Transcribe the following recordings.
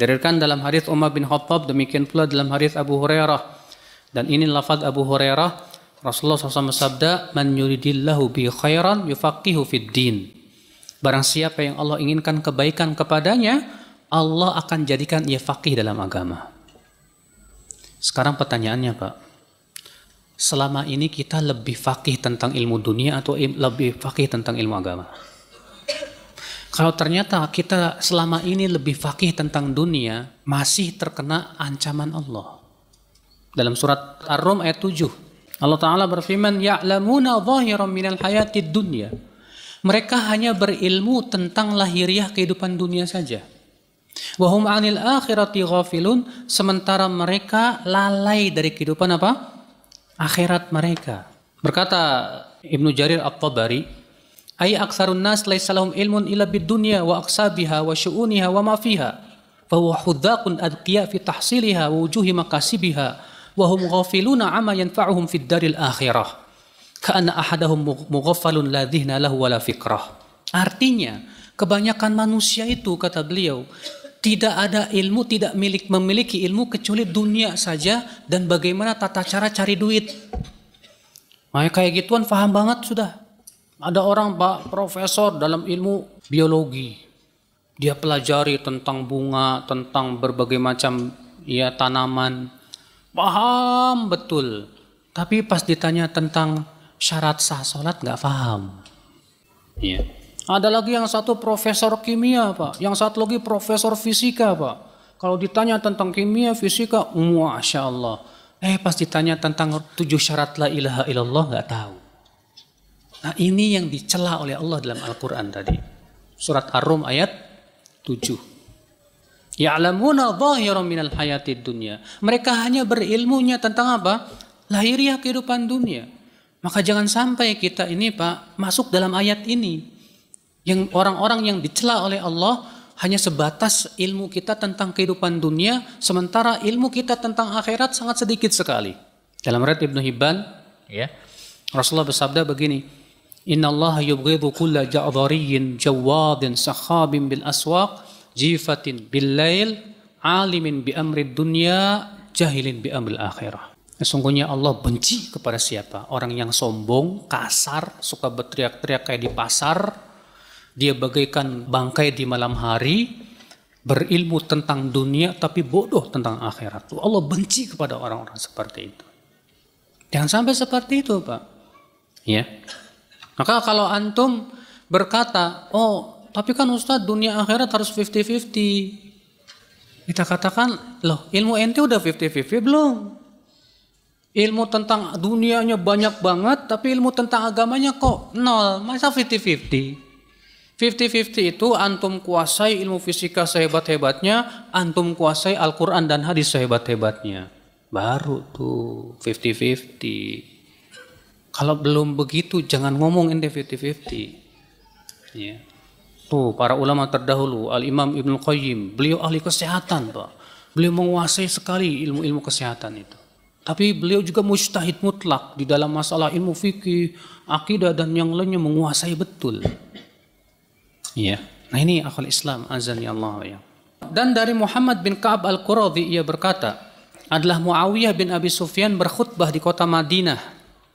Diriwayatkan dalam hadis Umar bin Khattab, demikian pula dalam hadis Abu Hurairah. Dan ini lafaz Abu Hurairah, Rasulullah SAW bersabda, "Man yuridillahu bi khairan yufaqihu fid din." Barang siapa yang Allah inginkan kebaikan kepadanya, Allah akan jadikan ia faqih dalam agama. Sekarang pertanyaannya, Pak, selama ini kita lebih faqih tentang ilmu dunia atau lebih faqih tentang ilmu agama? Kalau ternyata kita selama ini lebih faqih tentang dunia, masih terkena ancaman Allah. Dalam surat Ar-Rum ayat 7, Allah Ta'ala berfirman, "Ya'lamuna zahiran minal hayatid dunya." Mereka hanya berilmu tentang lahiriah kehidupan dunia saja. Wa hum 'anil akhirati ghafilun, sementara mereka lalai dari kehidupan apa? Akhirat mereka. Berkata Ibnu Jarir At-Tabari, "Ay aktsarun nas laisa lahum ilmun illa bid-dunya wa aqsabiha wa syu'uniha wa ma fiha. Fa huwa hudzaqun adqiya fi tahsiliha wa wujuhi makasibiha wa hum ghafiluna 'amma yanfa'uhum fid daril akhirah. Ka'anna ahadahum mughaffalun la dhihna lahu wa la fikrah." Artinya, kebanyakan manusia itu, kata beliau, tidak ada ilmu, tidak memiliki ilmu kecuali dunia saja dan bagaimana tata cara cari duit. Makanya kayak gituan paham banget sudah. Ada orang Pak profesor dalam ilmu biologi. Dia pelajari tentang bunga, tentang berbagai macam ya tanaman. Paham betul. Tapi pas ditanya tentang syarat sah salat nggak paham. Iya. Ada lagi yang satu profesor kimia, Pak. Yang satu lagi profesor fisika, Pak. Kalau ditanya tentang kimia, fisika, Masya Allah. Pas ditanya tentang 7 syarat la ilaha illallah nggak tahu. Nah, ini yang dicela oleh Allah dalam Al-Quran tadi. Surat Ar-Rum ayat 7. Ya'lamuna zahiran minal hayatid dunya. Mereka hanya berilmunya tentang apa? Lahiriah kehidupan dunia. Maka jangan sampai kita ini, Pak, masuk dalam ayat ini. Yang orang-orang yang dicela oleh Allah hanya sebatas ilmu kita tentang kehidupan dunia, sementara ilmu kita tentang akhirat sangat sedikit sekali. Dalam riwayat Ibnu Hibban, ya, Rasulullah bersabda begini, "Innallaha yubghidhu kulla ja'dhariyyin jawadin sakhabin bil aswaq jifatin bil lail alimin bi amrid dunya jahilin bi amril akhirah." Sesungguhnya Allah benci kepada siapa? Orang yang sombong, kasar, suka berteriak-teriak kayak di pasar, dia bagaikan bangkai di malam hari, berilmu tentang dunia tapi bodoh tentang akhirat. Allah benci kepada orang-orang seperti itu. Jangan sampai seperti itu, Pak. Ya. Maka kalau antum berkata, "Oh, tapi kan Ustadz dunia akhirat harus 50-50." Kita katakan, "Loh, ilmu ente udah 50-50 belum? Ilmu tentang dunianya banyak banget, tapi ilmu tentang agamanya kok nol. Masa 50-50? 50-50 itu antum kuasai ilmu fisika sehebat-hebatnya, antum kuasai Al-Quran dan hadis sehebat-hebatnya. Baru tuh 50-50. Kalau belum begitu jangan ngomong ente 50-50. Ya. Tuh para ulama terdahulu, Al-Imam Ibnu Qayyim, beliau ahli kesehatan, Pak. Beliau menguasai sekali ilmu-ilmu kesehatan itu. Tapi beliau juga mujtahid mutlak di dalam masalah ilmu fikih, akidah dan yang lainnya menguasai betul. Ya. Nah ini akal Islam, azan ya Allah ya. Dan dari Muhammad bin Ka'ab Al-Quradhi ia berkata, adalah Muawiyah bin Abi Sufyan berkhutbah di kota Madinah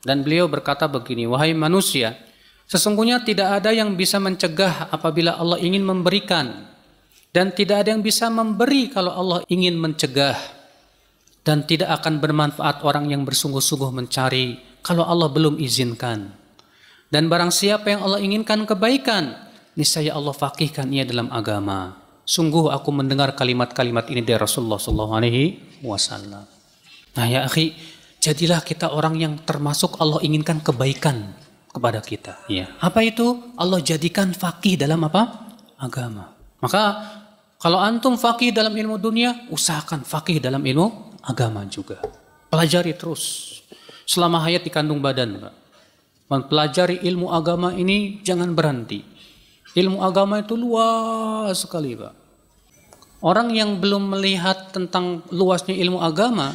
dan beliau berkata begini, "Wahai manusia, sesungguhnya tidak ada yang bisa mencegah apabila Allah ingin memberikan, dan tidak ada yang bisa memberi kalau Allah ingin mencegah, dan tidak akan bermanfaat orang yang bersungguh-sungguh mencari kalau Allah belum izinkan. Dan barang siapa yang Allah inginkan kebaikan, niscaya Allah faqihkan ia dalam agama. Sungguh aku mendengar kalimat-kalimat ini dari Rasulullah SAW. Nah ya akhi, jadilah kita orang yang termasuk Allah inginkan kebaikan kepada kita. Ya. Apa itu? Allah jadikan faqih dalam apa? Agama. Maka kalau antum faqih dalam ilmu dunia, usahakan faqih dalam ilmu agama juga. Pelajari terus selama hayat di kandung badan, Pak. Mempelajari ilmu agama ini jangan berhenti. Ilmu agama itu luas sekali, Pak. Orang yang belum melihat tentang luasnya ilmu agama,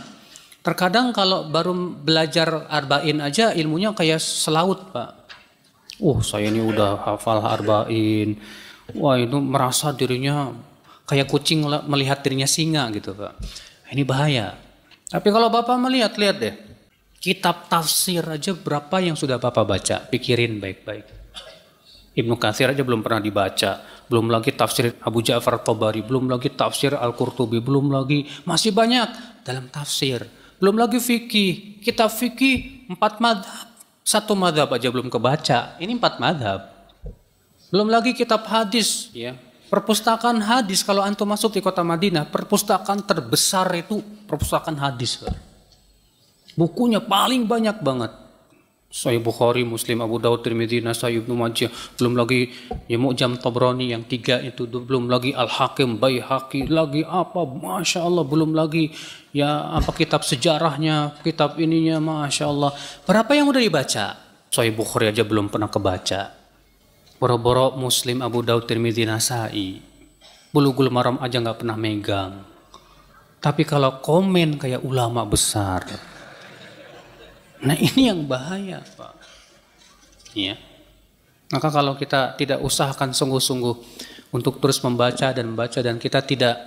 terkadang kalau baru belajar arba'in aja ilmunya kayak selaut, Pak. Saya ini udah hafal arba'in. Wah, itu merasa dirinya Kayak kucing melihat dirinya singa gitu Pak. Ini bahaya. Tapi kalau Bapak melihat, lihat deh. Kitab tafsir aja berapa yang sudah Bapak baca? Pikirin baik-baik. Ibnu Katsir aja belum pernah dibaca. Belum lagi tafsir Abu Ja'far Tabari. Belum lagi tafsir Al-Qurtubi. Belum lagi, masih banyak dalam tafsir. Belum lagi fikih. Kitab fikih 4 madhab. 1 madhab aja belum kebaca. Ini 4 madhab. Belum lagi kitab hadis. Ya. Perpustakaan hadis, kalau antum masuk di kota Madinah, perpustakaan terbesar itu perpustakaan hadis. Bukunya paling banyak banget. Sahih Bukhari, Muslim, Abu Daud, Tirmidzi, Nasai, Ibnu Majah. Belum lagi ya Mu'jam Tabrani yang 3 itu. Belum lagi Al-Hakim, Baihaqi, lagi apa, Masya Allah. Belum lagi ya apa kitab sejarahnya, kitab ininya, Masya Allah. Berapa yang udah dibaca? Sahih Bukhari aja belum pernah kebaca. Boro-boro Muslim, Abu Daud, Tirmidzi, Nasai. Bulughul Maram aja nggak pernah megang. Tapi kalau komen kayak ulama besar, nah ini yang bahaya Pak. Ya. Maka kalau kita tidak usahakan sungguh-sungguh untuk terus membaca dan kita tidak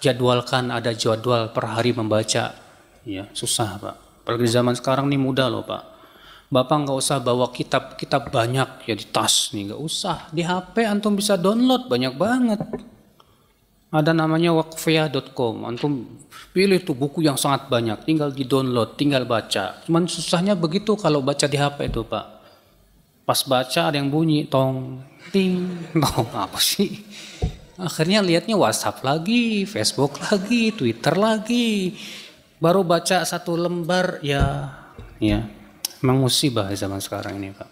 jadwalkan ada jadwal per hari membaca, ya susah Pak. Apalagi zaman sekarang nih mudah loh Pak. Bapak nggak usah bawa kitab banyak ya di tas nih, nggak usah. Di HP antum bisa download banyak banget. Ada namanya waqfiyah.com. Antum pilih tuh buku yang sangat banyak, tinggal di-download, tinggal baca. Cuman susahnya begitu kalau baca di HP itu, Pak. Pas baca ada yang bunyi tong ting, tong apa sih? Akhirnya lihatnya WhatsApp lagi, Facebook lagi, Twitter lagi. Baru baca 1 lembar ya. Memang musibah zaman sekarang ini, Pak.